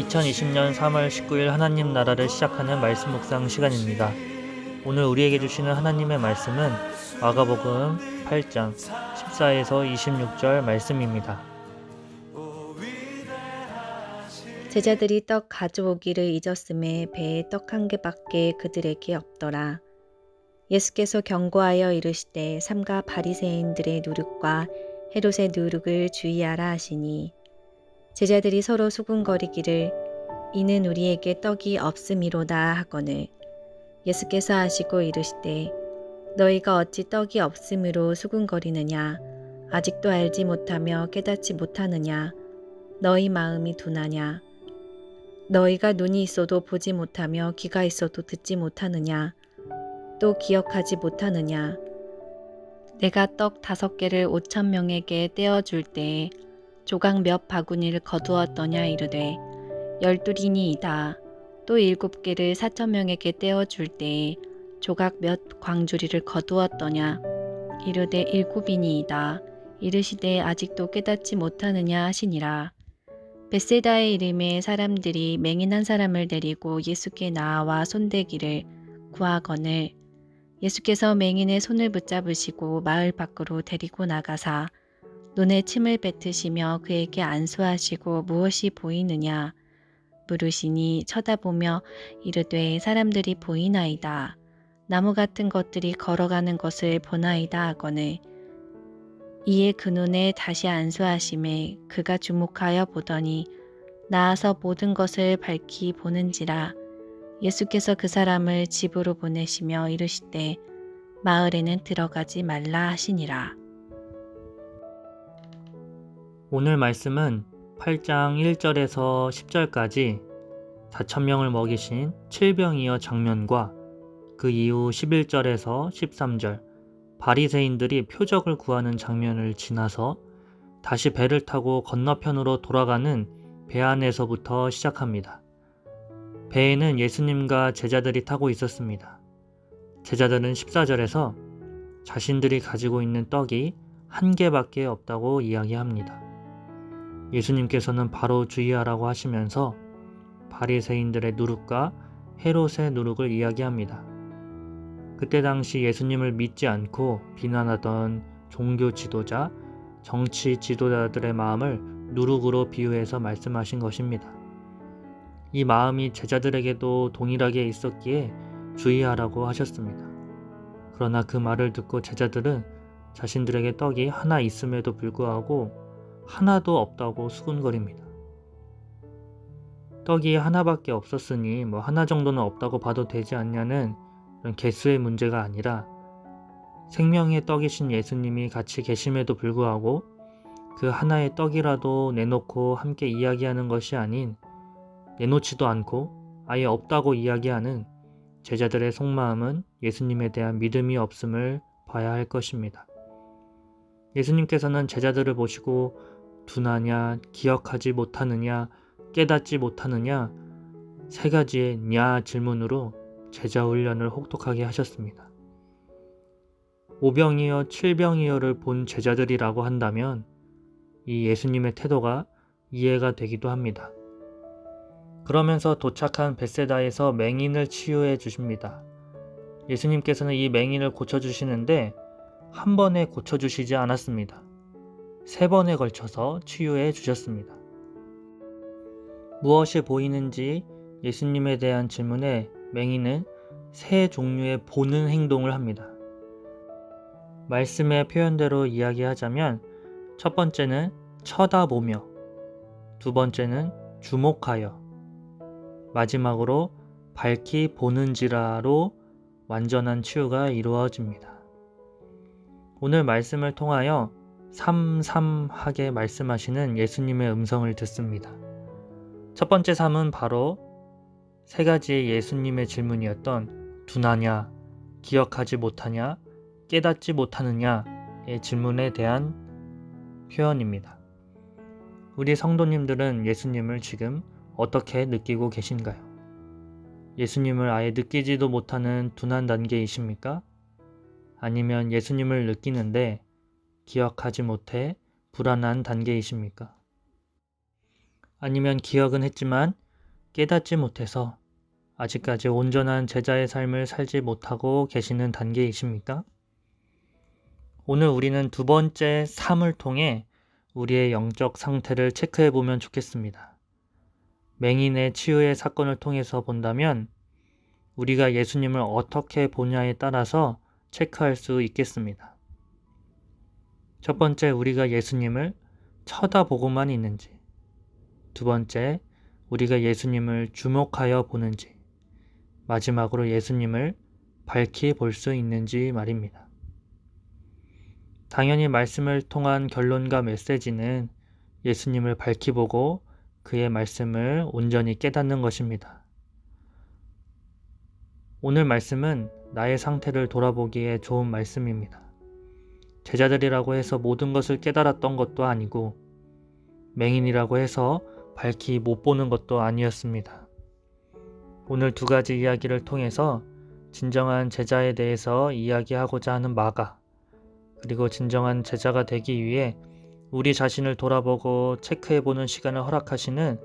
2020년 3월 19일 하나님 나라를 시작하는 말씀 묵상 시간입니다. 오늘 우리에게 주시는 하나님의 말씀은 마가복음 8장 14에서 26절 말씀입니다. 제자들이 떡 가져오기를 잊었음에 배에 떡 한 개밖에 그들에게 없더라. 예수께서 경고하여 이르시되 삼가 바리새인들의 누룩과 헤롯의 누룩을 주의하라 하시니 제자들이 서로 수군거리기를 이는 우리에게 떡이 없음이로다 하거늘 예수께서 하시고 이르시되 너희가 어찌 떡이 없음으로 수군거리느냐 아직도 알지 못하며 깨닫지 못하느냐 너희 마음이 둔하냐 너희가 눈이 있어도 보지 못하며 귀가 있어도 듣지 못하느냐 또 기억하지 못하느냐 내가 떡 5개를 5,000명에게 떼어줄 때에 조각 몇 바구니를 거두었더냐 이르되 12이니이다. 또 7개를 4,000명에게 떼어줄 때에 조각 몇 광주리를 거두었더냐 이르되 7이니이다. 이르시되 아직도 깨닫지 못하느냐 하시니라. 벳세다의 이름의 사람들이 맹인한 사람을 데리고 예수께 나와 손대기를 구하거늘 예수께서 맹인의 손을 붙잡으시고 마을 밖으로 데리고 나가사 눈에 침을 뱉으시며 그에게 안수하시고 무엇이 보이느냐 물으시니 쳐다보며 이르되 사람들이 보이나이다. 나무 같은 것들이 걸어가는 것을 보나이다 하거늘 이에 그 눈에 다시 안수하심에 그가 주목하여 보더니 나아서 모든 것을 밝히 보는지라. 예수께서 그 사람을 집으로 보내시며 이르시되 마을에는 들어가지 말라 하시니라. 오늘 말씀은 8장 1절에서 10절까지 4,000명을 먹이신 칠병이어 장면과 그 이후 11절에서 13절 바리새인들이 표적을 구하는 장면을 지나서 다시 배를 타고 건너편으로 돌아가는 배 안에서부터 시작합니다. 배에는 예수님과 제자들이 타고 있었습니다. 제자들은 14절에서 자신들이 가지고 있는 떡이 한 개밖에 없다고 이야기합니다. 예수님께서는 바로 주의하라고 하시면서 바리새인들의 누룩과 헤롯의 누룩을 이야기합니다. 그때 당시 예수님을 믿지 않고 비난하던 종교 지도자, 정치 지도자들의 마음을 누룩으로 비유해서 말씀하신 것입니다. 이 마음이 제자들에게도 동일하게 있었기에 주의하라고 하셨습니다. 그러나 그 말을 듣고 제자들은 자신들에게 떡이 하나 있음에도 불구하고 하나도 없다고 수군거립니다. 떡이 하나밖에 없었으니 하나 정도는 없다고 봐도 되지 않냐는 이런 개수의 문제가 아니라 생명의 떡이신 예수님이 같이 계심에도 불구하고 그 하나의 떡이라도 내놓고 함께 이야기하는 것이 아닌 내놓지도 않고 아예 없다고 이야기하는 제자들의 속마음은 예수님에 대한 믿음이 없음을 봐야 할 것입니다. 예수님께서는 제자들을 보시고 둔하냐, 기억하지 못하느냐, 깨닫지 못하느냐 3가지의 냐 질문으로 제자 훈련을 혹독하게 하셨습니다. 오병이어 7병이어를 본 제자들이라고 한다면 이 예수님의 태도가 이해가 되기도 합니다. 그러면서 도착한 벳세다에서 맹인을 치유해 주십니다. 예수님께서는 이 맹인을 고쳐주시는데 한 번에 고쳐주시지 않았습니다. 3번에 걸쳐서 치유해 주셨습니다. 무엇이 보이는지 예수님에 대한 질문에 맹인은 3 종류의 보는 행동을 합니다. 말씀의 표현대로 이야기하자면 첫 번째는 쳐다보며, 두 번째는 주목하여, 마지막으로 밝히 보는지라로 완전한 치유가 이루어집니다. 오늘 말씀을 통하여 삼삼하게 말씀하시는 예수님의 음성을 듣습니다. 첫 번째 삶은 바로 3가지의 예수님의 질문이었던 둔하냐, 기억하지 못하냐, 깨닫지 못하느냐의 질문에 대한 표현입니다. 우리 성도님들은 예수님을 지금 어떻게 느끼고 계신가요? 예수님을 아예 느끼지도 못하는 둔한 단계이십니까? 아니면 예수님을 느끼는데 기억하지 못해 불안한 단계이십니까? 아니면 기억은 했지만 깨닫지 못해서 아직까지 온전한 제자의 삶을 살지 못하고 계시는 단계이십니까? 오늘 우리는 두 번째 삶을 통해 우리의 영적 상태를 체크해 보면 좋겠습니다. 맹인의 치유의 사건을 통해서 본다면 우리가 예수님을 어떻게 보냐에 따라서 체크할 수 있겠습니다. 첫 번째, 우리가 예수님을 쳐다보고만 있는지. 두 번째, 우리가 예수님을 주목하여 보는지. 마지막으로 예수님을 밝히 볼 수 있는지 말입니다. 당연히 말씀을 통한 결론과 메시지는 예수님을 밝히 보고 그의 말씀을 온전히 깨닫는 것입니다. 오늘 말씀은 나의 상태를 돌아보기에 좋은 말씀입니다. 제자들이라고 해서 모든 것을 깨달았던 것도 아니고 맹인이라고 해서 밝히 못 보는 것도 아니었습니다. 오늘 두 가지 이야기를 통해서 진정한 제자에 대해서 이야기하고자 하는 마가, 그리고 진정한 제자가 되기 위해 우리 자신을 돌아보고 체크해보는 시간을 허락하시는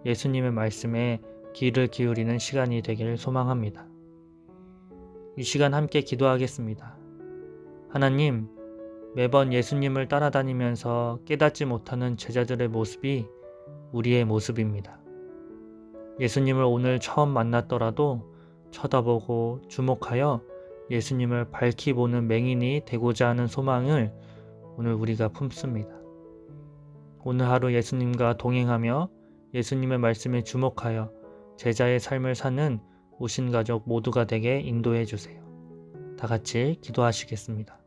예수님의 말씀에 귀를 기울이는 시간이 되기를 소망합니다. 이 시간 함께 기도하겠습니다. 하나님, 매번 예수님을 따라다니면서 깨닫지 못하는 제자들의 모습이 우리의 모습입니다. 예수님을 오늘 처음 만났더라도 쳐다보고 주목하여 예수님을 밝히 보는 맹인이 되고자 하는 소망을 오늘 우리가 품습니다. 오늘 하루 예수님과 동행하며 예수님의 말씀에 주목하여 제자의 삶을 사는 오신 가족 모두가 되게 인도해 주세요. 다 같이 기도하시겠습니다.